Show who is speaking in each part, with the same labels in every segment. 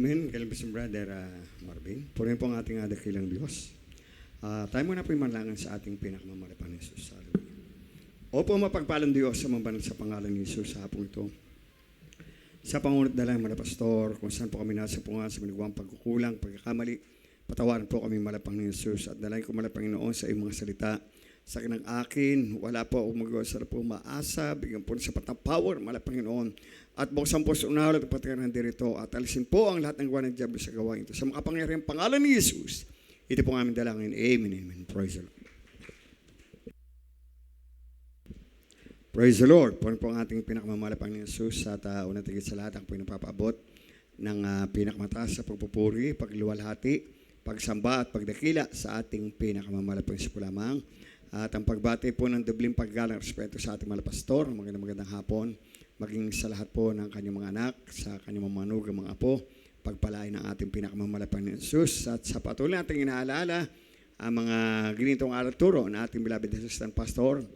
Speaker 1: Amen. Kailan Brother Marvin. Purihin po ang ating dakilang Diyos. Tayo muna po manalangin sa ating pinakamamalapang ni Jesus. Opo, mapagpalang Diyos sa mabanal sa pangalan ni Jesus sa hapong ito. Sa pangunat na lang, mga pastor, kung saan po kami nasa punga sa minagawang pagkukulang, pagkakamali, patawaran po kami malapang ni Jesus at dalangin ko malapang Panginoon sa iyong mga salita. Sa akin wala po ako magawa sa po maasa, bigyan po sa patang power, malapang Panginoon. At buksan po sa unahan at patiran dito at alisin po ang lahat ng gawa ng Diablo sa gawain ito. Sa makapangyarihang pangalan ni Jesus, ito po ang aming dalangin. Amen, amen. Praise the Lord. Praise the Lord. Po ang ating pinakamamalapang ni Jesus at unang tigit sa lahat ang pinapapaabot ng pinakamataas sa pagpupuri, pagluwalhati, pagsamba at pagdakila sa ating pinakamamalapang po lamang. At ang pagbati po ng dubling paggalang respeto sa ating mga pastor, magandang hapon, maging sa lahat po ng kanyang mga anak, sa kanyang mga manugang mga apo, pagpalain ng ating pinakamamalapang ni Jesus. At sa patuloy natin inaalala ang mga ginitong aral turo na ating beloved assistant pastor,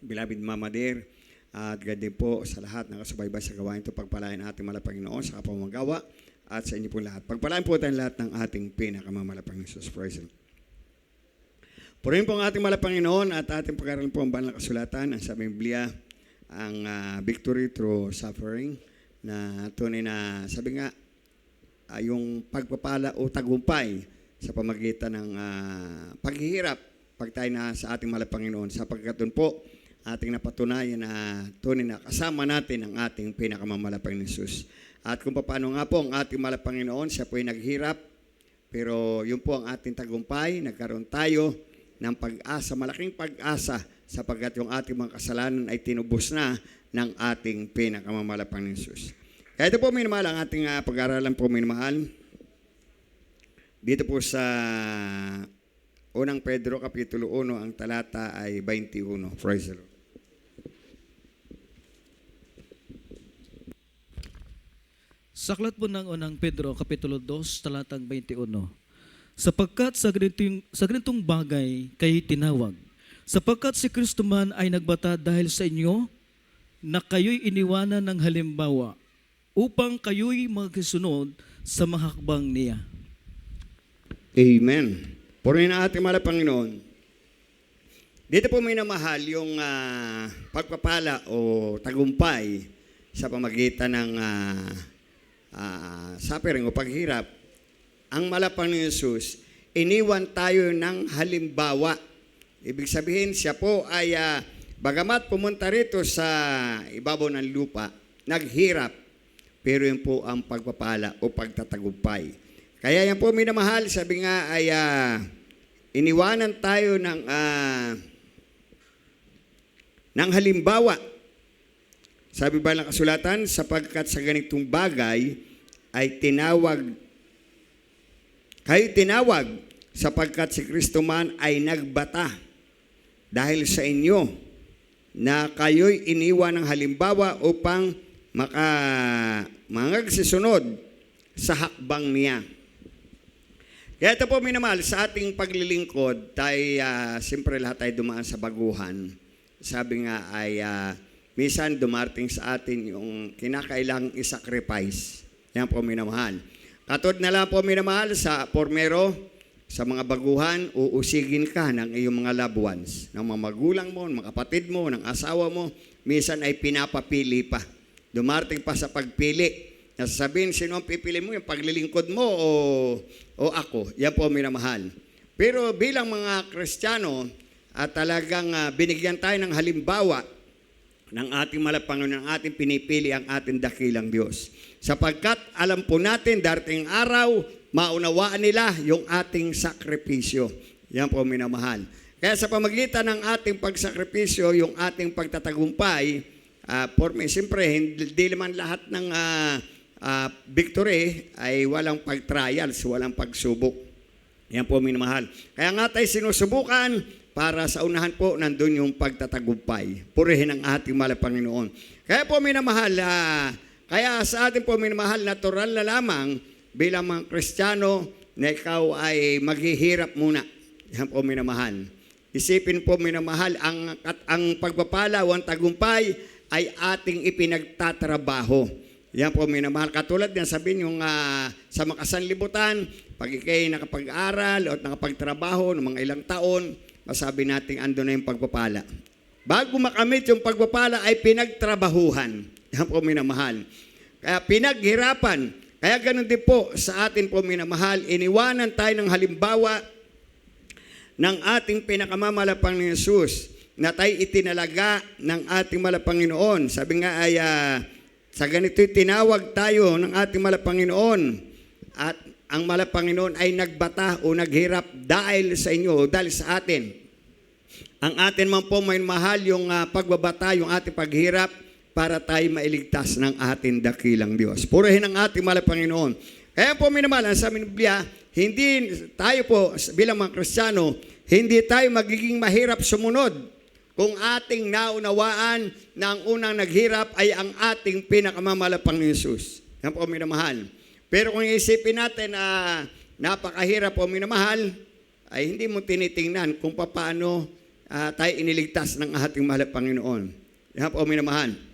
Speaker 1: beloved Mama Dear, at ganyan po sa lahat ng kasubaybay sa gawain ito, pagpalain ng ating malapang Panginoon sa kapamagawa at sa inyo po lahat. Pagpalain po tayong lahat ng ating pinakamamalapang Jesus. Praise the Lord. Purihin po ang ating malapang Panginoon at ating pag-aaral po ang banal na kasulatan, ang sa Biblia, ang victory through suffering, na tunay na sabi nga, yung pagpapala o tagumpay sa pamagitan ng paghihirap pag tayo na sa ating malapang Panginoon, sapagkat doon po ating napatunayan na tunay na kasama natin ang ating pinakamamalapang Jesus. At kung paano nga po ang ating malapang Panginoon, siya po ay naghirap, pero yun po ang ating tagumpay, nagkaroon tayo ng pag-asa, malaking pag-asa, sapagkat yung ating mga kasalanan ay tinubos na ng ating pinakamamalapang ni Jesus. Kaya ito po, minamahal, ang ating pag-aaralan po, minamahal. Dito po sa unang Pedro, Kapitulo 1, ang talata ay 21. Praise the Lord.
Speaker 2: Sa aklat po ng unang Pedro, Kapitulo 2, talatang 21. Sapagkat sa ganitong bagay kayo tinawag. Sapagkat si Kristo man ay nagbata dahil sa inyo na kayo'y iniwanan ng halimbawa upang kayo'y magsunod sa mga hakbang niya.
Speaker 1: Amen. Purihin ang ating mahal Panginoon. Dito po minamahal yung pagpapala o tagumpay sa pamagitan ng suffering o paghirap. Ang malapang ni Jesus, iniwan tayo ng halimbawa. Ibig sabihin, siya po ay bagamat pumunta rito sa ibabaw ng lupa, naghirap, pero yun po ang pagpapala o pagtatagumpay. Kaya yan po minamahal, sabi nga ay iniwanan tayo ng halimbawa. Sabi ba ng kasulatan, sapagkat sa ganitong bagay ay kayo tinawag sapagkat si Kristo man ay nagbata dahil sa inyo na kayo'y iniwan ng halimbawa upang magsisunod sa hakbang niya. Kaya ito po minamahal, sa ating paglilingkod, tayo siyempre lahat tayo dumaan sa baguhan. Sabi nga ay minsan dumarting sa atin yung kinakailangang isacrifice. Yan po minamahal. Katod na lang po minamahal sa pormero, sa mga baguhan, uusigin ka ng iyong mga loved ones, ng mga magulang mo, ng mga kapatid mo, ng asawa mo, minsan ay pinapapili pa. Dumarting pa sa pagpili. Nasasabihin, sino ang pipili mo, yung paglilingkod mo o ako? Yan po minamahal. Pero bilang mga Kristiyano, at talagang binigyan tayo ng halimbawa ng ating malapang ng ating pinipili ang ating dakilang Diyos. Sapagkat alam po natin, darating araw, maunawaan nila yung ating sakripisyo. Yan po minamahal. Kaya sa pamagitan ng ating pagsakripisyo, yung ating pagtatagumpay, siyempre, hindi naman lahat ng victory ay walang pag-trials, walang pagsubok. Yan po minamahal. Kaya nga tayo sinusubukan, para sa unahan po, nandun yung pagtatagumpay. Purihin ang ating mahal Panginoon. Kaya po minamahal, kaya sa ating po minamahal, natural na lamang bilang mga Kristiyano na ikaw ay maghihirap muna. Yan po minamahal. Isipin po minamahal, ang pagpapala o ang tagumpay ay ating ipinagtatrabaho. Yan po, minamahal. Katulad yan, sabihin yung sa makasanlibutan, pag ikay nakapag-aral o nakapagtrabaho ng mga ilang taon, masabi natin ando na yung pagpapala. Bago makamit yung pagpapala ay pinagtrabahuhan. Yan po, minamahal. Kaya pinaghirapan. Kaya ganun din po sa atin po, minamahal, iniwanan tayo ng halimbawa ng ating pinakamamalapang ni Jesus na tayo itinalaga ng ating malapanginoon. Sabi nga ay sa ganito'y tinawag tayo ng ating malapanginoon at ang malapanginoon ay nagbata o naghirap dahil sa inyo o dahil sa atin. Ang atin man po may mahal yung pagbabata, yung ating paghirap para tayo mailigtas ng ating dakilang Diyos. Purihin ang ating malapanginoon. Kaya po minamahal, sa Biblia, hindi tayo po bilang mga Kristiyano, hindi tayo magiging mahirap sumunod kung ating naunawaan na ang unang naghirap ay ang ating pinakamamalapang ni Jesus. Yan po minamahal. Pero kung isipin natin na napakahirap po minamahal, ay hindi mo tinitingnan kung paano tayo iniligtas ng ating mahal na Panginoon. Yan po minamahal.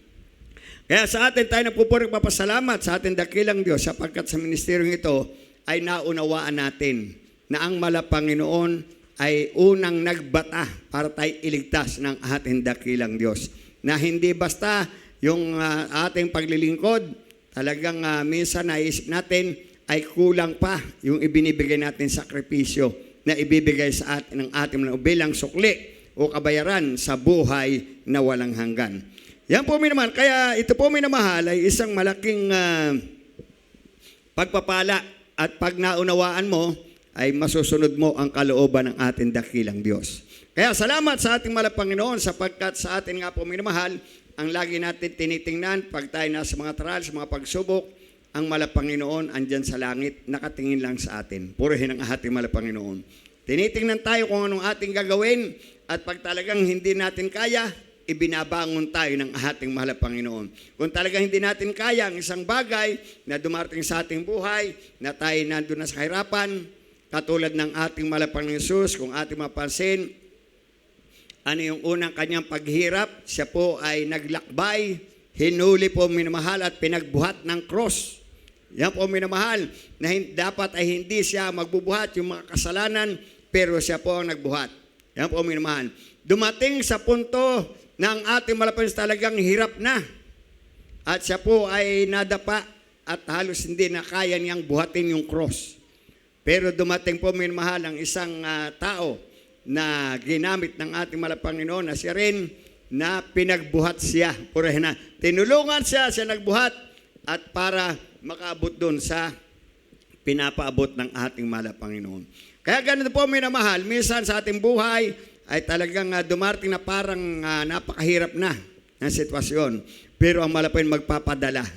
Speaker 1: Kaya sa atin tayo nagpupuring papasalamat sa ating dakilang Diyos sapagkat sa ministeryong ito ay naunawaan natin na ang malapanginoon ay unang nagbata para tayo iligtas ng ating dakilang Diyos. Na hindi basta yung ating paglilingkod, talagang minsan naisip natin ay kulang pa yung ibinibigay natin sakripisyo na ibibigay sa atin ng ating bilang sukli o kabayaran sa buhay na walang hanggan. Yan po minamahal. Kaya ito po minamahal ay isang malaking pagpapala at pag naunawaan mo, ay masusunod mo ang kalooban ng ating dakilang Diyos. Kaya salamat sa ating malapanginoon sapagkat sa atin nga po minamahal, ang lagi natin tinitingnan pag tayo nasa mga trials, mga pagsubok, ang malapanginoon andyan sa langit, nakatingin lang sa atin. Purihin ang ating malapanginoon. Tinitingnan tayo kung anong ating gagawin at pag talagang hindi natin kaya, ibinabangon tayo ng ating mahal na Panginoon. Kung talagang hindi natin kaya ang isang bagay na dumarating sa ating buhay, na tayo nandun na sa kahirapan, katulad ng ating mahal na Panginoon Jesus, kung ating mapansin, ano yung unang kanyang paghirap, siya po ay naglakbay, hinuli po minamahal at pinagbuhat ng cross. Yan po minamahal, na dapat ay hindi siya magbubuhat yung mga kasalanan, pero siya po ang nagbuhat. Yan po minamahal. Dumating sa punto na ang ating malapanginoon talagang hirap na. At siya po ay nadapa at halos hindi na kaya niyang buhatin yung cross. Pero dumating po minamahal ang isang tao na ginamit ng ating malapanginoon na siya rin na pinagbuhat siya. Purihin na. Tinulungan siya nagbuhat at para makaabot doon sa pinapaabot ng ating malapanginoon. Kaya ganun po minamahal, minsan sa ating buhay, ay talagang dumarating na parang napakahirap na ng sitwasyon. Pero ang malapain magpapadala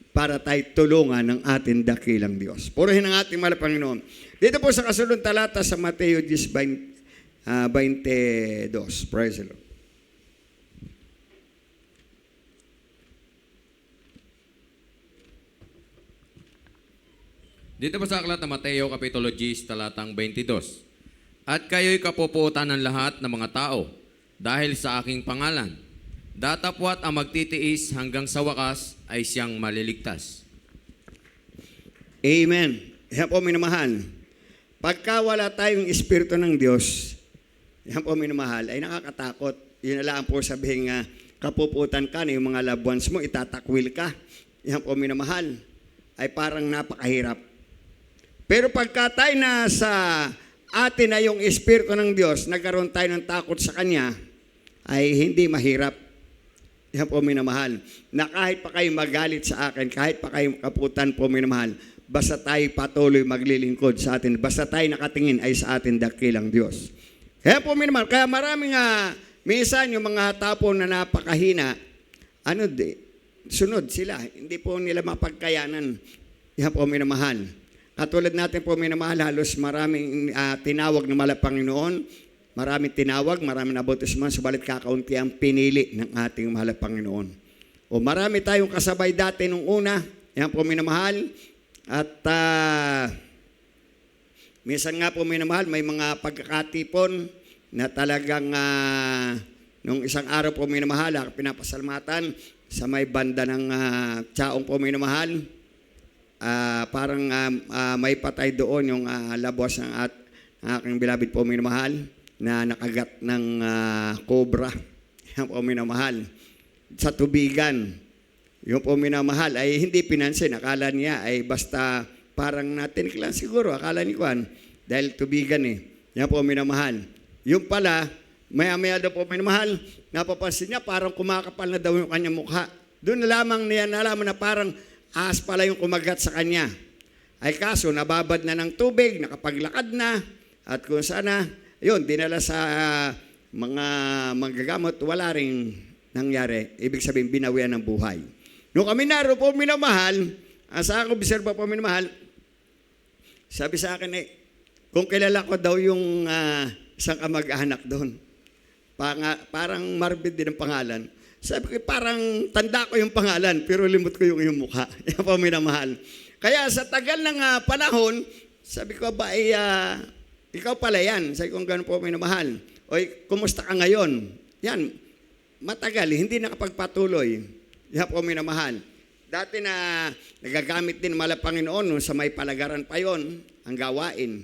Speaker 1: para tayo tulungan ng ating dakilang Diyos. Purihin ang ating mahal na Panginoon. Dito po sa kasunod talata sa Mateo 10:22. Praise the Lord.
Speaker 3: Dito po sa aklat ng Mateo Kapitulo 10, talatang 22. At kayo'y kapupuutan ng lahat ng mga tao dahil sa aking pangalan. Datapwat ang magtitiis hanggang sa wakas ay siyang maliligtas.
Speaker 1: Amen. Yan po minamahal. Pagka wala tayong Espiritu ng Diyos, yan po minamahal, ay nakakatakot. Yun na lang po sabihin nga, kapuputan ka na yung mga loved ones mo, itatakwil ka. Yan po minamahal, ay parang napakahirap. Pero pagka tayo na sa atin na yung Espiritu ng Diyos, nagkaroon tayo ng takot sa Kanya, ay hindi mahirap. Yan po minamahal. Na kahit pa kayo magalit sa akin, kahit pa kayo kaputan po minamahal, basta tayo patuloy maglilingkod sa atin, basta tayo nakatingin ay sa atin dakilang Diyos. Kaya po minamahal, kaya maraming minsan yung mga tapo na napakahina, sunod sila, hindi po nila mapagkayanan. Yan po minamahal. Katulad natin po minamahal, halos maraming tinawag ng mahal na Panginoon, maraming tinawag, maraming nabautismo, subalit kakaunti ang pinili ng ating mahal na Panginoon. O marami tayong kasabay dati nung una, yan po minamahal, at minsan nga po minamahal, may mga pagkakatipon na talagang nung isang araw po minamahal, pinapasalamatan, sa may banda ng Chaong po minamahal. Parang may patay doon yung labos ng aking bilabid po minamahal na nakagat ng cobra. Yan po minamahal. Sa tubigan. Yung po minamahal ay hindi pinansin. Akala niya ay basta parang natin lang siguro. Akala ni Juan dahil tubigan eh. Yan po minamahal. Yung pala, maya-maya daw po minamahal, napapansin niya parang kumakapal na daw yung kanyang mukha. Doon na lamang niya nalaman na parang ahas pala yung kumagat sa kanya. Ay kaso, nababad na ng tubig, nakapaglakad na, at kung sana, yun, dinala sa mga manggagamot, wala ring nangyari. Ibig sabihin, binawian ng buhay. Noong kami naroon po minamahal, sa akin observa po minamahal, sabi sa akin kung kilala ko daw yung isang kamag-anak doon, parang Marvin din ang pangalan. Sabi ko, parang tanda ko yung pangalan, pero limot ko yung iyong mukha. Yan po minamahal. Kaya sa tagal ng panahon, sabi ko ba, ikaw pala yan. Sabi ko, gano'n po minamahal. Oy, kumusta ka ngayon? Yan, matagal, hindi nakapagpatuloy. Yan po minamahal. Dati na nagagamit din mala Panginoon sa may palagaran pa yon ang gawain.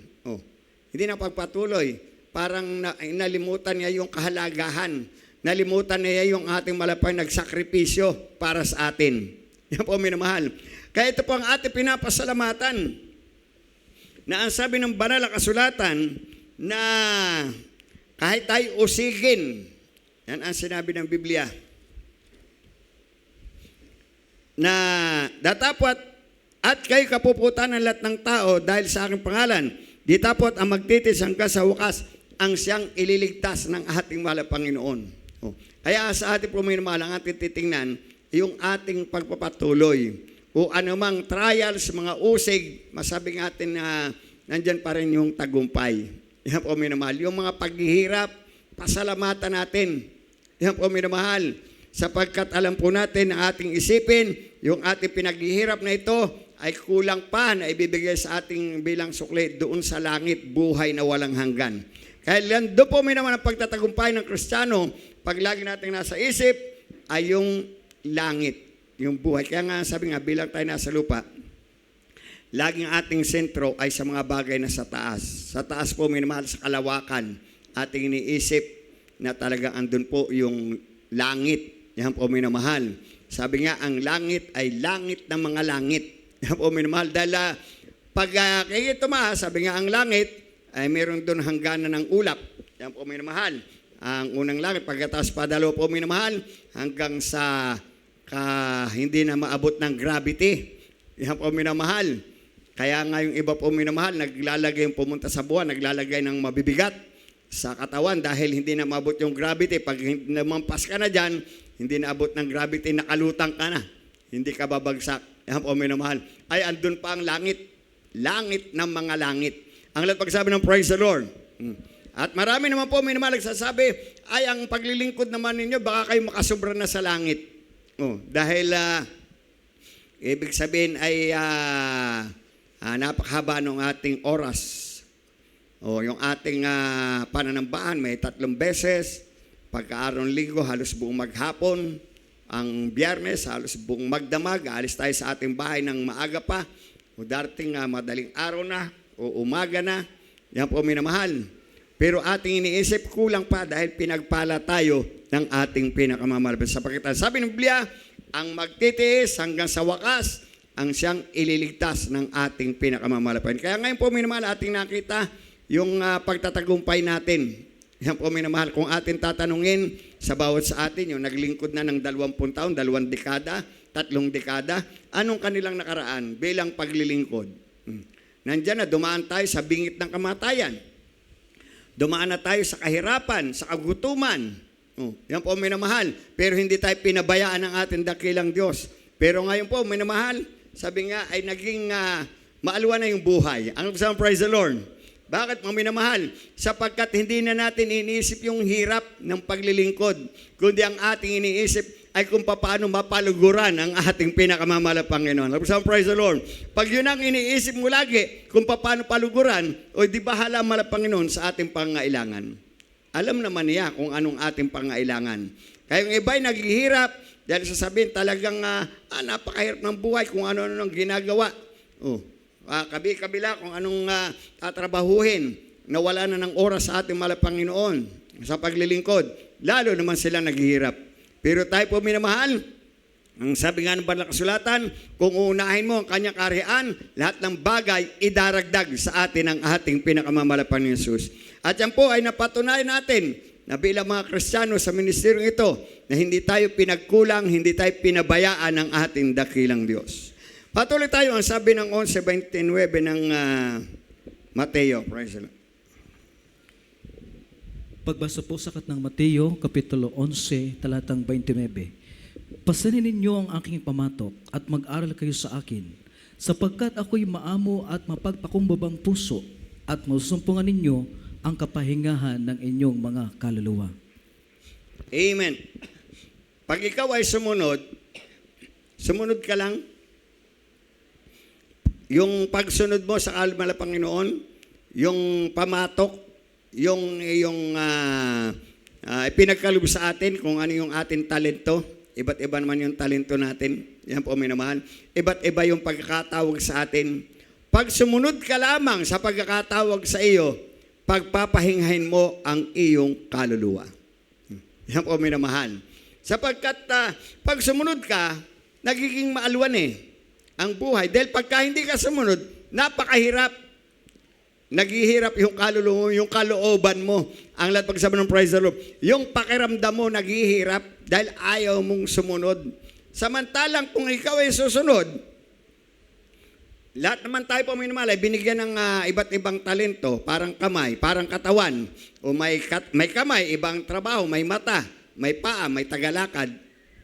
Speaker 1: Hindi nakapagpatuloy. Parang nalimutan niya yung kahalagahan. Nalimutan niya yung ating malapang nagsakripisyo para sa atin. Yan po minamahal. Kaya ito po ang ating pinapasalamatan na ang sabi ng banal na kasulatan na kahit tayo usigin, yan ang sinabi ng Biblia, na datapwat at kayo kapuputan ng lahat ng tao dahil sa aking pangalan, di tapot ang magtitis hanggang sa wakas ang siyang ililigtas ng ating mahal na Panginoon. Kaya sa ating puminamahal, ang ating titingnan, yung ating pagpapatuloy o anumang trials, mga usig, masabi natin na nandyan pa rin yung tagumpay. Yan po minamahal. Yung mga paghihirap, pasalamatan natin. Yan po minamahal. Sapagkat alam po natin na ating isipin, yung ating pinaghihirap na ito ay kulang pa na ibibigay sa ating bilang sukli doon sa langit, buhay na walang hanggan. Kaya doon po naman ang pagtatagumpay ng Kristiyano, pag lagi natin nasa isip, ay yung langit, yung buhay. Kaya nga sabi nga, bilang tayo nasa lupa, laging ating sentro ay sa mga bagay na sa taas. Sa taas po minamahal sa kalawakan, ating iniisip na talagang andun po yung langit. Yan po minamahal. Sabi nga, ang langit ay langit ng mga langit. Yan po minamahal. Dahil pag kayo tumaas, sabi nga, ang langit ay meron doon hangganan ng ulap. Yan po minamahal. Ang unang langit, pagkatapos pa dalawa po minamahal, hanggang sa hindi na maabot ng gravity. Yan po minamahal. Kaya nga yung iba po minamahal, naglalagay yung pumunta sa buwan, naglalagay ng mabibigat sa katawan dahil hindi na maabot yung gravity. Pag namampas ka na dyan, hindi na abot ng gravity, nakalutang ka na. Hindi ka babagsak. Yan po minamahal. Ay, andun pa ang langit. Langit ng mga langit. Ang lahat pagsabi ng praise the Lord. At marami naman po minamahal nagsasabi, ay ang paglilingkod naman ninyo, baka kayo makasubra na sa langit. Dahil ibig sabihin ay napakahaba ng ating oras. Yung ating pananambahan may 3 beses, pagka-araw ng linggo halos buong maghapon, ang Biyernes halos buong magdamag, alis tayo sa ating bahay ng maaga pa, o darating madaling araw na, o umaga na, yan po minamahal. Pero ating iniisip, kulang pa dahil pinagpala tayo ng ating pinakamamahal sa pagitan. Sabi ng Biblia, ang magtitiis hanggang sa wakas, ang siyang ililigtas ng ating pinakamamahal. Kaya ngayon po minamahal, ating nakita yung pagtatagumpay natin. Yan po minamahal, kung ating tatanungin sa bawat sa atin, yung naglingkod na ng 20 taon, 2 dekada, 3 dekada, anong kanilang nakaraan bilang paglilingkod? Nandiyan na, dumaan tayo sa bingit ng kamatayan. Dumaan na tayo sa kahirapan, sa kagutuman. Yan po minamahal. Pero hindi tayo pinabayaan ng ating dakilang Diyos. Pero ngayon po, minamahal, sabi nga ay naging maalwa na yung buhay. Ang sabi, praise the Lord. Bakit mga minamahal? Sapagkat hindi na natin iniisip yung hirap ng paglilingkod, kundi ang ating iniisip ay kung paano mapaluguran ang ating pinakamamahal na Panginoon. Praise the Lord. Pag yun ang iniisip mo lagi, kung paano paluguran, o di ba halaman ng Panginoon sa ating pangailangan? Alam naman niya kung anong ating pangailangan. Kaya yung iba ay naghihirap, Dahil sasabihin talagang napakahirap ng buhay kung ano-ano ang ginagawa. Kabila kung anong tatrabahuhin na wala na ng oras sa ating mahal na Panginoon sa paglilingkod. Lalo naman sila naghihirap. Pero tayo po minamahal, ang sabi nga ng banal na kasulatan, kung uunahin mo ang kanyang kaharian, lahat ng bagay idaragdag sa atin ang ating pinakamamahal na Panginoon Hesus. At yan po ay napatunayan natin na bilang mga Kristiyano sa ministeryong ito, na hindi tayo pinagkulang, hindi tayo pinabayaan ng ating dakilang Diyos. Patuloy tayo ang sabi ng 11:29 ng Mateo. Praise the Lord.
Speaker 2: Pagbasa po sa aklat ng Mateo, Kapitulo 11, talatang 29. Pasanin ninyo ang aking pamatok at mag-aral kayo sa akin, sapagkat ako'y maamo at mapagpakumbabang puso at masumpungan ninyo ang kapahingahan ng inyong mga kaluluwa.
Speaker 1: Amen. Pag ikaw ay sumunod ka lang. Yung pagsunod mo sa kalma ng Panginoon, yung pamatok, yung pinagkaloob sa atin kung ano yung ating talento. Iba't iba naman yung talento natin. Yan po, minamahal. Iba't iba yung pagkakatawag sa atin. Pag sumunod ka lamang sa pagkakatawag sa iyo, pagpapahingahin mo ang iyong kaluluwa. Yan po, minamahal. Sapagkat pag sumunod ka, nagiging maalwan ang buhay. Dahil pagka hindi ka sumunod, napakahirap. Naghihirap yung kaluluwa, yung kalooban mo. Ang lahat pagsabi ng praise the Lord. Yung pakiramdam mo, naghihirap dahil ayaw mong sumunod. Samantalang kung ikaw ay susunod, lahat naman tayo po minamahal ay binigyan ng iba't ibang talento, parang kamay, parang katawan. O may kamay, ibang trabaho, may mata, may paa, may tagalakad.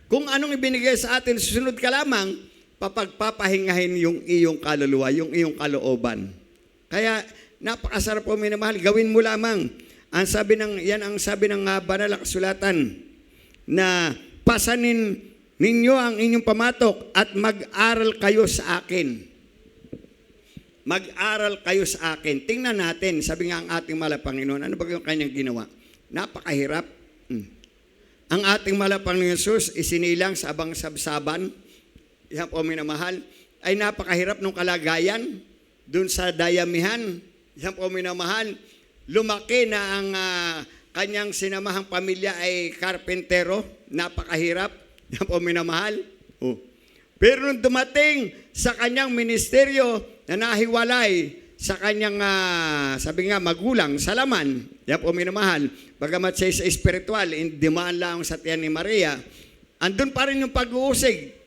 Speaker 1: Kung anong ibinigay sa atin, susunod ka lamang, papagpapahingahin yung iyong kaluluwa, yung iyong kalooban. Kaya, napakasarap po minamahal, gawin mo lamang. Yan ang sabi ng banal na kasulatan, na pasanin ninyo ang inyong pamatok at mag-aral kayo sa akin. Mag-aral kayo sa akin. Tingnan natin, sabi nga ang ating mahal na Panginoon, ano ba yung kanyang ginawa? Napakahirap. Ang ating mahal na Panginoon Hesus, isinilang sa abang sabsaban, yan po minamahal, ay napakahirap ng kalagayan, dun sa dayamihan, yan po minamahal, lumaki na ang kanyang sinamahang pamilya ay karpentero, napakahirap, yan po minamahal. Pero nung dumating sa kanyang ministeryo na nahiwalay sa kanyang, sabi nga, magulang, sa laman, yan po minamahal, bagamat siya sa espiritual, dimaan lang sa tiyan ni Maria, andun pa rin yung pag-uusig.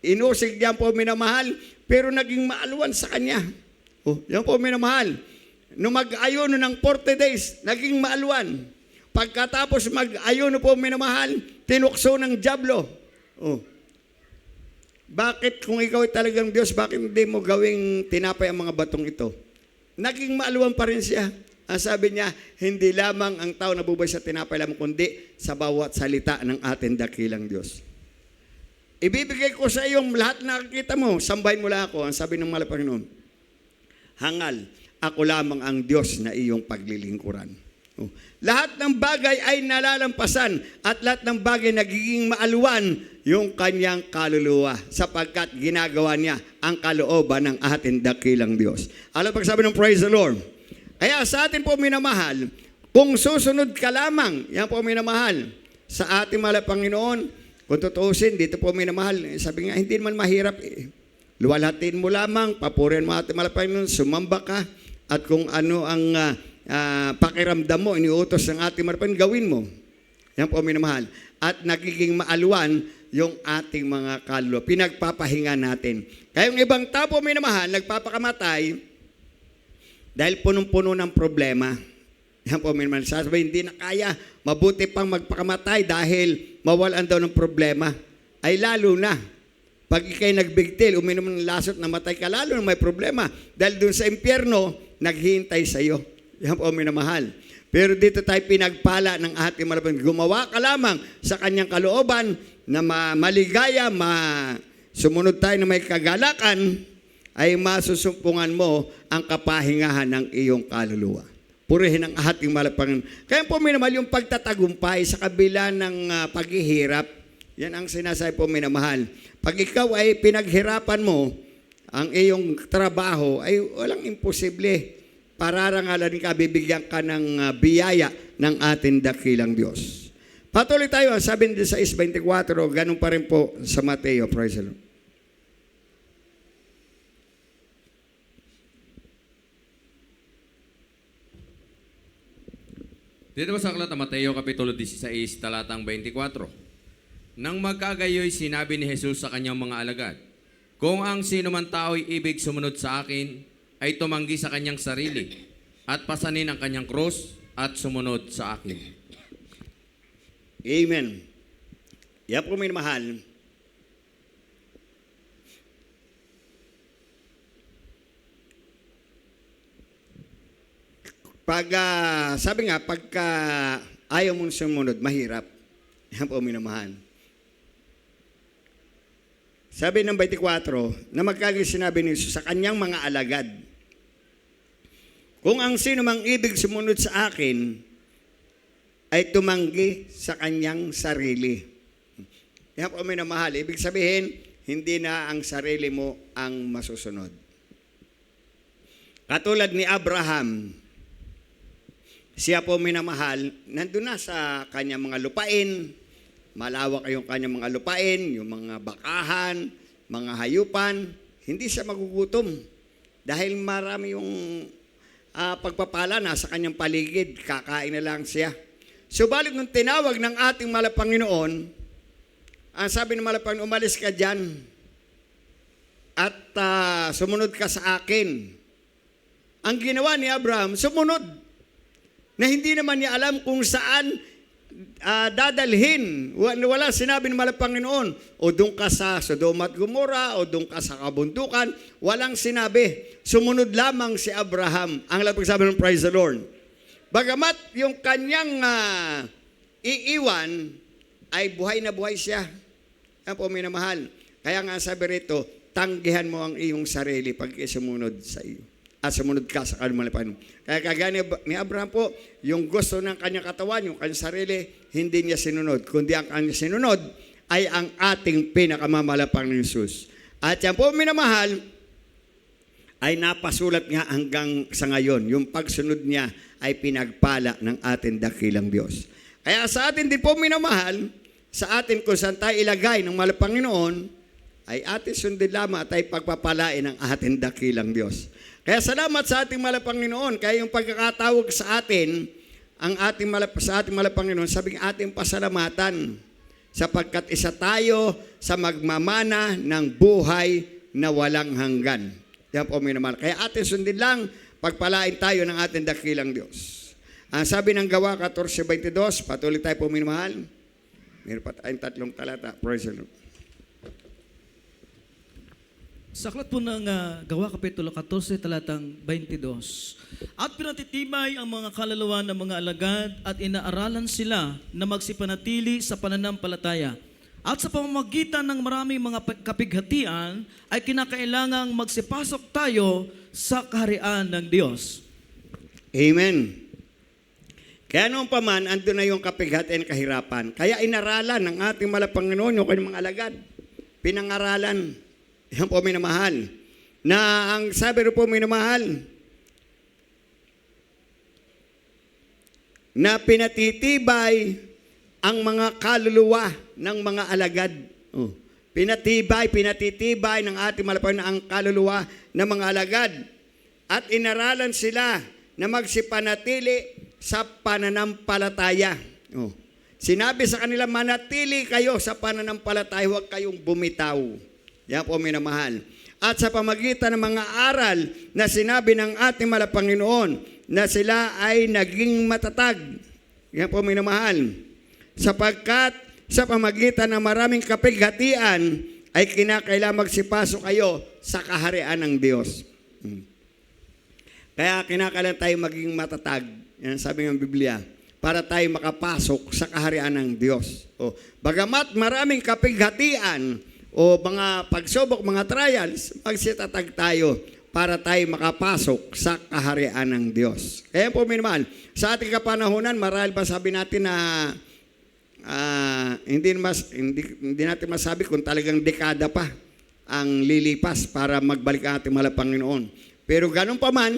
Speaker 1: Inusig yan po minamahal, pero naging maaluan sa kanya. Yan po minamahal. Nung mag-ayuno ng 40 days, naging maaluan. Pagkatapos mag-ayuno po minamahal, tinukso ng dyablo. Bakit kung ikaw ay talagang Diyos, bakit hindi mo gawing tinapay ang mga batong ito? Naging maaluan pa rin siya. Ang sabi niya, hindi lamang ang tao nabubuhay sa tinapay lamang, kundi sa bawat salita ng ating dakilang Diyos. Ibibigay ko sa iyo lahat na nakikita mo, sambahin mo lang ako, ang sabi ng mahal na Panginoon. Hangal, ako lamang ang Diyos na iyong paglilingkuran. Lahat ng bagay ay nalalampasan at lahat ng bagay nagiging maaluan yung kanyang kaluluwa sapagkat ginagawa niya ang kalooban ng ating dakilang Diyos. Alam pagsabi ng praise the Lord. Kaya sa atin po minamahal, kung susunod ka lamang, yan po minamahal, sa ating mahal na Panginoon, kung tutuusin, dito po minamahal, sabi nga, hindi naman mahirap luwalhatiin mo lamang, papurihan mo ating mahal na Panginoon, sumamba ka, at kung ano ang pakiramdam mo, iniutos ng ating mahal na Panginoon, gawin mo. Yan po minamahal. At nagiging maaluan yung ating mga kaluluwa. Pinagpapahinga natin. Kaya yung ibang tao po minamahal, nagpapakamatay dahil punong-puno ng problema. Yan po minamahal. Sasabihin, hindi na kaya, mabuti pang magpakamatay dahil mawalan daw ng problema. Ay lalo na. Pag ikay nagbigtil, uminom ng lasot, namatay ka, lalo na may problema. Dahil dun sa impyerno, naghihintay sa iyo. Yan po minamahal. Pero dito tayo pinagpala ng ating malaban. Gumawa ka lamang sa kanyang kalooban na maligaya, sumunod tayo na may kagalakan, ay masusumpungan mo ang kapahingahan ng iyong kaluluwa. Purihin ang ating malapang. Kaya po minamahal yung pagtatagumpay sa kabila ng paghihirap, Yan ang sinasabi po, minamahal. Pag ikaw ay pinaghirapan mo ang iyong trabaho, ay walang imposible. Pararangalan ka, bibigyan ka ng biyaya ng ating dakilang Diyos. Patuloy tayo, sabi din sa 6:24, ganun pa rin po sa Mateo. Praise the Lord.
Speaker 3: Dito sa aklat ng Mateo Kapitulo 16, talatang 24. Nang magkagayoy, sinabi ni Jesus sa kanyang mga alagad, kung ang sino man tao'y ibig sumunod sa akin, ay tumanggi sa kanyang sarili, at pasanin ang kanyang krus, at sumunod sa akin.
Speaker 1: Amen. Yan po, minamahal. Sabi nga, pagka ayaw mong sumunod, mahirap. Yan po, minamahal. Sabi ng 24, na magkagayoy sinabi ni Jesus sa kanyang mga alagad, kung ang sino mang ibig sumunod sa akin, ay tumanggi sa kanyang sarili. Yan po, minamahal. Ibig sabihin, hindi na ang sarili mo ang masusunod. Katulad ni Abraham, siya po, minamahal, nandun na sa kanyang mga lupain, malawak yung kanyang mga lupain, yung mga bakahan, mga hayupan, hindi siya magugutom. Dahil marami yung pagpapala na sa kanyang paligid, kakain na lang siya. Subalit nung tinawag ng ating Malapanginoon, ang sabi ng Malapanginoon, umalis ka dyan at sumunod ka sa akin. Ang ginawa ni Abraham, sumunod. Na hindi naman niya alam kung saan dadalhin. Wala sinabi ng Malapanginoon, o doon ka sa Sodoma at Gomora, o doon ka sa kabundukan. Walang sinabi. Sumunod lamang si Abraham. Ang pagsabi ng praise the Lord. Bagamat yung kanyang iiwan, ay buhay na buhay siya. Yan po, minamahal. Kaya nga sabi rito, tanggihan mo ang iyong sarili pag sumunod sa iyo. At sumunod ka sa Malapanginoon. Kaya kagaya ni Abraham po, yung gusto ng kanyang katawan, yung kanyang sarili, hindi niya sinunod. Kundi ang kanyang sinunod ay ang ating pinakamamalapang ni Jesus. At yan po, minamahal, ay napasulat nga hanggang sa ngayon. Yung pagsunod niya ay pinagpala ng ating dakilang Diyos. Kaya sa atin din po, minamahal, sa atin kung saan tayo ilagay ng Malapanginoon, ay atin sundin lamang at ay pagpapalain ng ating dakilang Diyos. Kaya salamat sa ating Malapanginoon. Kaya yung pagkakatawag sa atin, sa ating Malapanginoon, sabing ating pasalamatan sapagkat isa tayo sa magmamana ng buhay na walang hanggan. Yan po, minamahal. Kaya atin sundin lang, pagpalain tayo ng ating dakilang Diyos. Ang sabi ng Gawa 14:22, patuloy tayo po, minamahal. Meron pa tayong 3 talata. Praise the Lord.
Speaker 2: Sa aklat po ng Gawa Kapitulo 14, talatang 22. At pinatitibay ang mga kaluluwa ng mga alagad at inaaralan sila na magsipanatili sa pananampalataya. At sa pamamagitan ng maraming mga kapighatian ay kinakailangang magsipasok tayo sa kaharian ng Diyos.
Speaker 1: Amen. Kaya noon pa man, andun na yung kapighatian, kahirapan. Kaya inaralan ng ating Malapanginoon yung kanyang mga alagad. Pinangaralan. Yan po, minamahal. Na ang sabi rin po, minamahal, na pinatitibay ang mga kaluluwa ng mga alagad. Oh. Pinatitibay ng ating Malapanginoon ang kaluluwa ng mga alagad. At inaralan sila na magsipanatili sa pananampalataya. Oh. Sinabi sa kanila, manatili kayo sa pananampalataya, huwag kayong bumitaw. Yan po, minamahal. At sa pamagitan ng mga aral na sinabi ng ating Malapanginoon na sila ay naging matatag. Yan po, minamahal. Sapagkat sa pamagitan ng maraming kapighatian ay kinakailangan magsipasok kayo sa kaharian ng Diyos. Kaya kinakailangan tayo maging matatag. Yan sabi ng Biblia. Para tayo makapasok sa kaharian ng Diyos. O, bagamat maraming kapighatian, o mga pagsubok, mga trials, magsitatag tayo para tayo makapasok sa kaharian ng Diyos. Kaya po, minamahal, sa ating kapanahunan, marahil ba sabi natin na hindi natin masabi kung talagang dekada pa ang lilipas para magbalik ang ating mahal na Panginoon. Pero ganun pa man,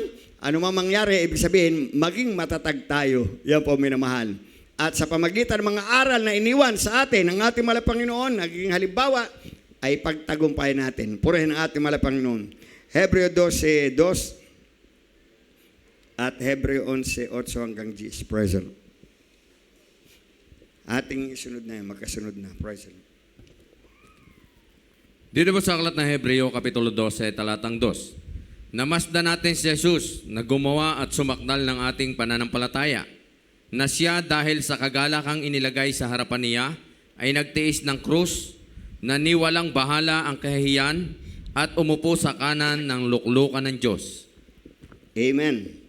Speaker 1: ano man mangyari, ibig sabihin, maging matatag tayo. Yan po, minamahal. At sa pamagitan ng mga aral na iniwan sa atin ng ating mahal na Panginoon, naging halimbawa, ay pagtagumpay natin. Purihin ang ating mahal na Panginoon. Hebreo 12:2 at Hebreo 11:8 hanggang 10. Praise the Lord. Ating isunod na yan, magkasunod na. Praise the Lord.
Speaker 3: Dito po sa aklat ng Hebreo, Kapitulo 12, talatang 2. Namasdan natin si Jesus na gumawa at sumakdal ng ating pananampalataya, na siya dahil sa kagalakang inilagay sa harapan niya ay nagtiis ng krus, na niwalang bahala ang kahihiyan at umupo sa kanan ng luklukan ng Diyos.
Speaker 1: Amen.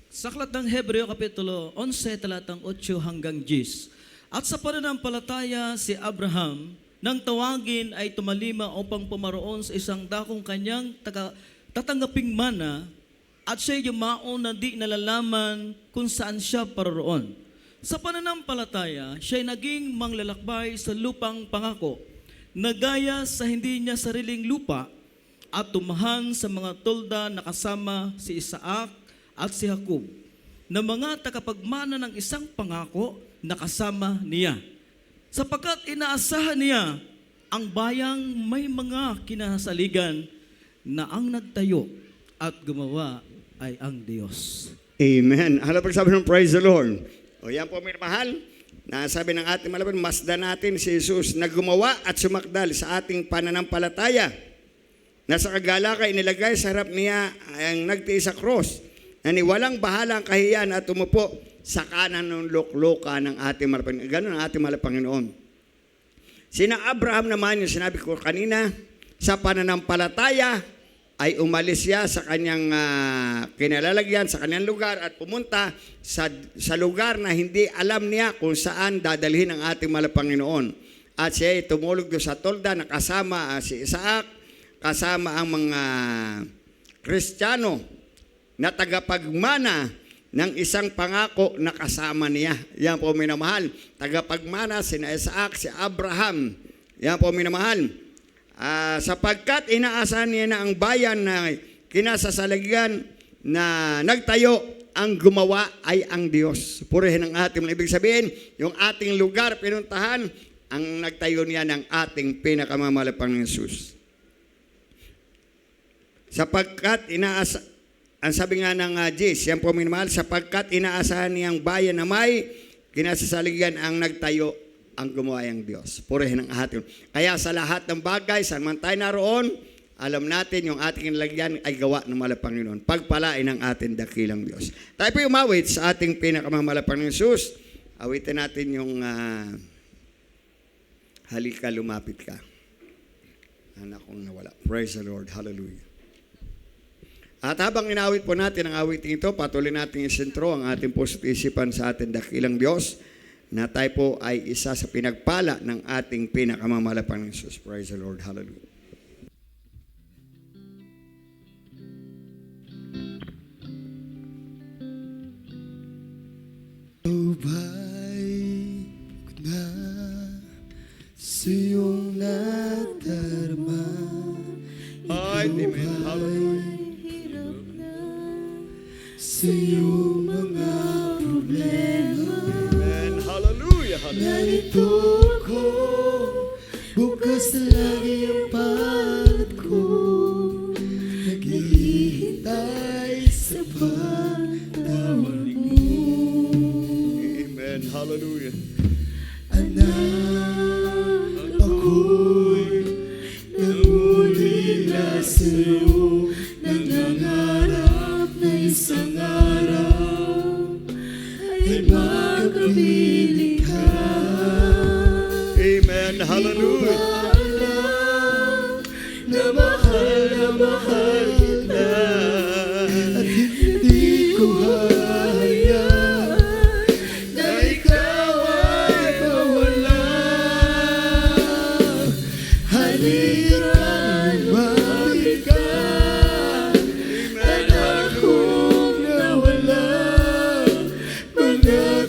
Speaker 2: Sa aklat ng Hebreo Kapitulo 11, talatang 8 hanggang 10. At sa pananampalataya si Abraham, nang tawagin ay tumalima upang pumaroon sa isang dakong kanyang tatanggaping mana, at siya'y yumaon na di nalalaman kung saan siya paroroon. Sa pananampalataya, siya'y naging manglalakbay sa lupang pangako, na gaya sa hindi niya sariling lupa, at tumahan sa mga tolda na kasama si Isaac at si Jacob, na mga takapagmana ng isang pangako na kasama niya. Sapagkat inaasahan niya ang bayang may mga kinasaligan na ang nagtayo at gumawa ay ang Diyos.
Speaker 1: Amen. Ano pagsabi ng praise the Lord? O yan po, minamahal. Nasabi ng ating malaban, masdan natin si Jesus na gumawa at sumakdal sa ating pananampalataya, na sa kagalakan inilagay sa harap niya ang nagtiis sa cross, na niwalang bahala ang kahiyan at umupo sa kanan ng luklukan ng ating mahal na Panginoon. Ganun ang ating mahal na Panginoon. Sina Abraham naman, yung sinabi ko kanina, sa pananampalataya ay umalis siya sa kanyang kinalalagyan, sa kanyang lugar at pumunta sa lugar na hindi alam niya kung saan dadalhin ang ating mahal na Panginoon. At siya ay tumulog doon sa tolda na kasama si Isaac, kasama ang mga Kristiyano na tagapagmana ng isang pangako na kasama niya. Yan po, minamahal. Tagapagmana si Isaac, si Abraham. Yan po, minamahal. Sapagkat inaasahan niya na ang bayan na kinasasaligan na nagtayo, ang gumawa ay ang Diyos. Purihin ang ating ibig sabihin, yung ating lugar pinuntahan, ang nagtayo niya ng ating pinakamamahal na Jesus. Sapagkat ang sabi nga ng Jis, yan po minamahal, sapagkat inaasahan niyang bayan na may kinasasaligan ang nagtayo, ang gumawa ang Diyos. Purihin ang ating. Kaya sa lahat ng bagay, saan man tayo naroon, alam natin yung ating nilagyan ay gawa ng mahal na Panginoon. Pagpalain ang ating dakilang Diyos. Tayo po umawit sa ating pinakamamahal na Panginoon Jesus. Awitin natin yung halika, lumapit ka. Anak kong nawala. Praise the Lord. Hallelujah. At habang inawit po natin ang awiting ito, patuloy natin isentro ang ating puso't isipan sa ating dakilang Diyos, na tayo po ay isa sa pinagpala ng ating pinakamamahal na Panginoon Jesus. Praise the Lord. Hallelujah.
Speaker 4: Ubay ko na sa iyong nadarama.
Speaker 1: Amen. Hallelujah.
Speaker 4: Sa iyong mga problema.
Speaker 1: Amen. Hallelujah.
Speaker 4: Narito ko, bukas na lagi ang palad ko, naghihintay sa pagtawag mo.
Speaker 1: Amen. Hallelujah.
Speaker 4: Anak, ako'y nangulila sa iyo, nangangarap na isang araw ay magkabiling ka.
Speaker 1: Amen. Hallelujah.
Speaker 4: Alam na mahal kita, at hindi ko hahayaan na ikaw ay mawala. Halika, lumapit ka, anak kong nawala, mga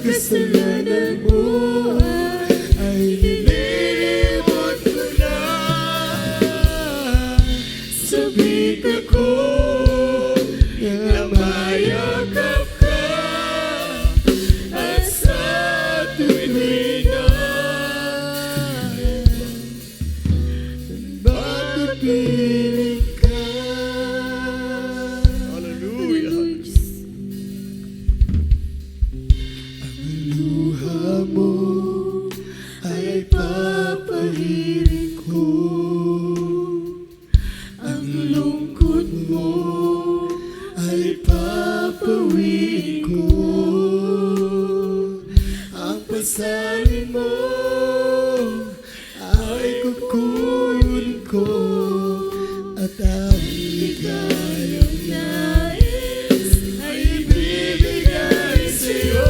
Speaker 4: ligayang nais ay ibibigay sa'yo.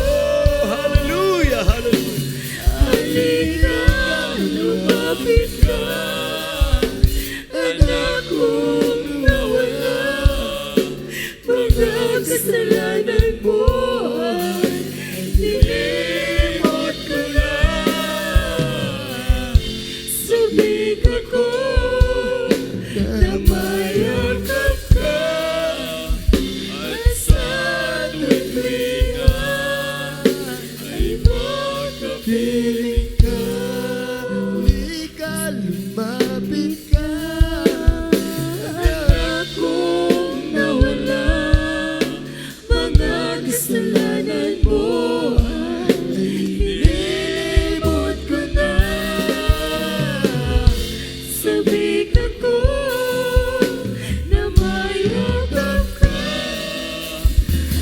Speaker 1: Hallelujah! Hallelujah!
Speaker 4: Halika, lumapit ka, anak kong nawala, mga kasalanan mo ay nilimot ko na. Sabik ako na mayakap ka, at sa tuwing ay makapiling ka. Halika, lumapit ka, anak kong nawala, mga kasalanan mo ay nilimot ko na. Sabik ako na mayakap ka,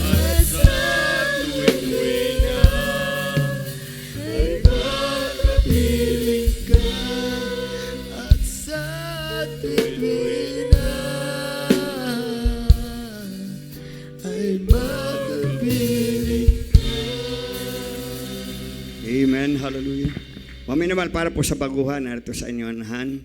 Speaker 4: at sa tuwing ay makapiling ka, at sa tuwing ay makapiling ka.
Speaker 1: Amen. Hallelujah. Maminamal para po sa baguhan, narito sa inyo anahan,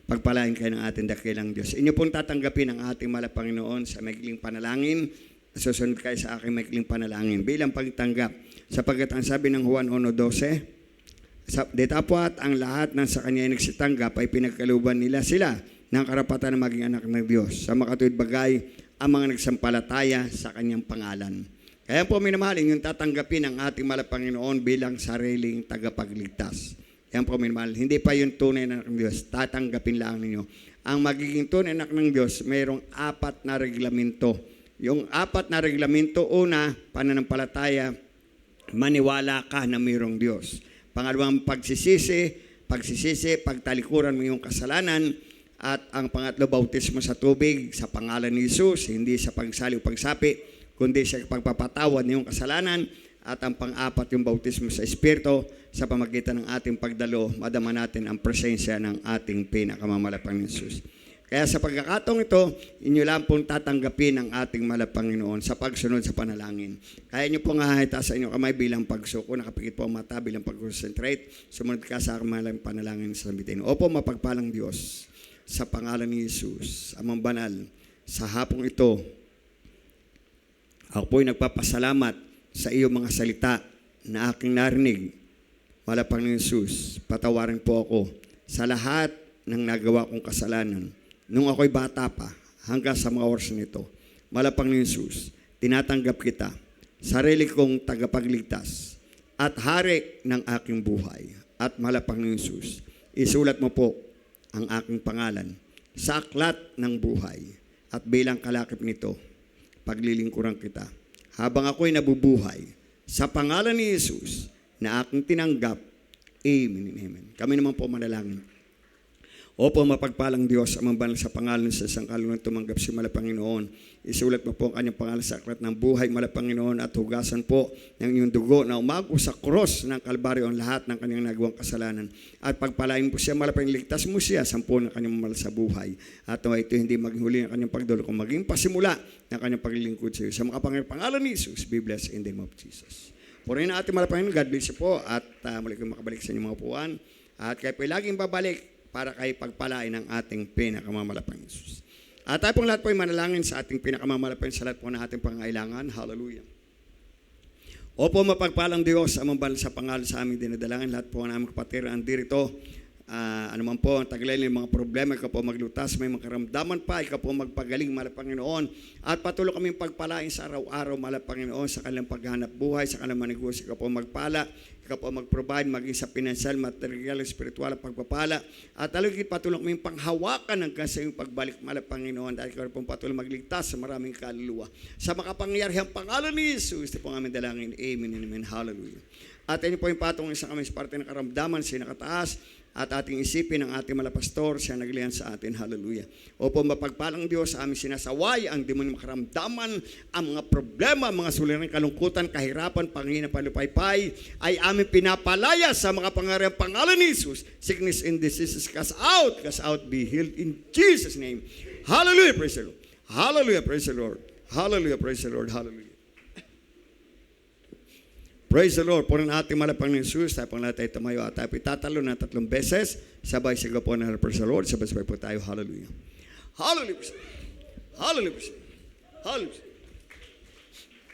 Speaker 1: pagpalain kayo ng ating dakilang Diyos. Inyo pong tatanggapin ang ating mahal na Panginoon sa maikling panalangin. Susunod kayo sa aking maikling panalangin bilang pagtanggap. Sapagkat ang sabi ng Juan 1:12, Ditapwat ang lahat ng sa kanya ay nagsitanggap ay pinagkaluban nila sila ng karapatan na maging anak ng Diyos. Sa makatuwid bagay, ang mga nagsampalataya sa kanyang pangalan. Kaya po minamahal, yung tatanggapin ang ating mahal na Panginoon bilang sariling tagapagligtas. Yan po minamahal, hindi pa yung tunay na anak ng Diyos, tatanggapin lang ninyo. Ang magiging tunay na anak ng Diyos, mayroong 4 na reglamento. Yung 4 na reglamento, una, pananampalataya, maniwala ka na mayroong Diyos. Pangalawang pagsisisi, pagtalikuran mo yung kasalanan. At ang pangatlo, bautismo sa tubig, sa pangalan ni Jesus, hindi sa pagsali o pagsapi, kundi sa pagpapatawad ng iyong kasalanan. At ang pang-apat, yung bautismo sa Espiritu, sa pamagitan ng ating pagdalo, madama natin ang presensya ng ating pinakamamalapang Jesus. Kaya sa pagkakataong ito, inyo lang pong tatanggapin ang ating mahal na Panginoon sa pagsunod sa panalangin. Kaya inyo pong hahita sa inyong kamay bilang pagsuko, nakapikit po ang mata bilang pag-concentrate, sumunod ka sa aking mahal na panalangin sa sambitin. Opo, mapagpalang Diyos, sa pangalan ni Jesus, amang banal, sa hapong ito, ako po'y nagpapasalamat sa iyong mga salita na aking narinig. Malapang ni Jesus, patawarin po ako sa lahat ng nagawa kong kasalanan. Nung ako'y bata pa, hanggang sa mga oras nito, malapang ni Jesus, tinatanggap kita, sarili kong tagapagligtas, at hari ng aking buhay. At malapang ni Jesus, isulat mo po ang aking pangalan sa aklat ng buhay. At bilang kalakip nito, paglilingkuran kita. Habang ako'y nabubuhay, sa pangalan ni Jesus na aking tinanggap, amen and amen. Kami naman po manalangin. Opo, mapagpalang Diyos, amang banal sa pangalan sa isang kalungan tumanggap si Mahal na Panginoon. Isulat mo po ang kanyang pangalan sa aklat ng buhay, Mahal na Panginoon, at hugasan po ng iyong dugo na umago sa cross ng Kalbaryo ang lahat ng kanyang nagawang kasalanan. At pagpalain po siya, Mahal na Panginoon, ligtas mo siya, sampo ng kanyang mahal sa buhay. At ito hindi maging huli ng kanyang pagdalo, kung maging pasimula ng kanyang paglilingkod sa iyo. Sa makapangyarihang pangalan ni Jesus, be blessed in the name of Jesus. Purihin na ating Mahal na Panginoon, God bless you po, at muli kayong makabalik sa inyong mga upuan. At kayo po laging babalik para kay pagpalain ng ating pinakamamalapang Jesus. At tayo pong lahat po ay manalangin sa ating pinakamamalapang sa lahat po ng ating pangailangan. Hallelujah. Opo, mapagpalang Diyos, amang banal sa pangalan sa aming dinadalangin, lahat po ng aming kapatid ang dirito. Ano man po ang taglay ng mga problema, ikaw po maglutas, may mga karamdaman pa, ikaw po magpagaling, Mahal na Panginoon. At patuloy kaming pagpalain sa araw-araw, Mahal na Panginoon, sa kanilang paghanap buhay, sa kanilang manegosyo, ikaw po magpala, ikaw po mag-provide, maging sa financial, material, spiritual, pagpapala. At talagang patuloy kaming panghawakan ng sa iyong pagbalik, Mahal na Panginoon, dahil ikaw po patuloy magligtas sa maraming kaluluwa. Sa makapangyarihang pangalan ni Jesus, ito po ang aming dalangin. Amen and amen. Hallelujah. At inyo po yung patong isang kami sa parte ng karamdaman, siya nakataas, at ating isipin ang ating malapastor, siya naglihan sa atin. Hallelujah. Opo, mapagpalang Diyos, aming sinasaway ang demonyo makaramdaman, ang mga problema, mga suliraning kalungkutan, kahirapan, pangina, palupaypay, ay aming pinapalaya sa mga pangarang pangalan ni Jesus. Sickness and diseases, cast out, be healed in Jesus' name. Hallelujah. Praise the Lord. Hallelujah. Praise the Lord. Hallelujah. Praise the Lord. Hallelujah. Praise the Lord. Punin ating malapang ng Jesus. Tayo pang lahat ay tumayo at tayo itatalo na 3 beses. Sabay sa po na praise the Lord. Sabay po tayo. Hallelujah. Hallelujah. Hallelujah. Hallelujah.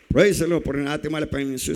Speaker 1: Praise the Lord. Punin ating malapang ng Jesus.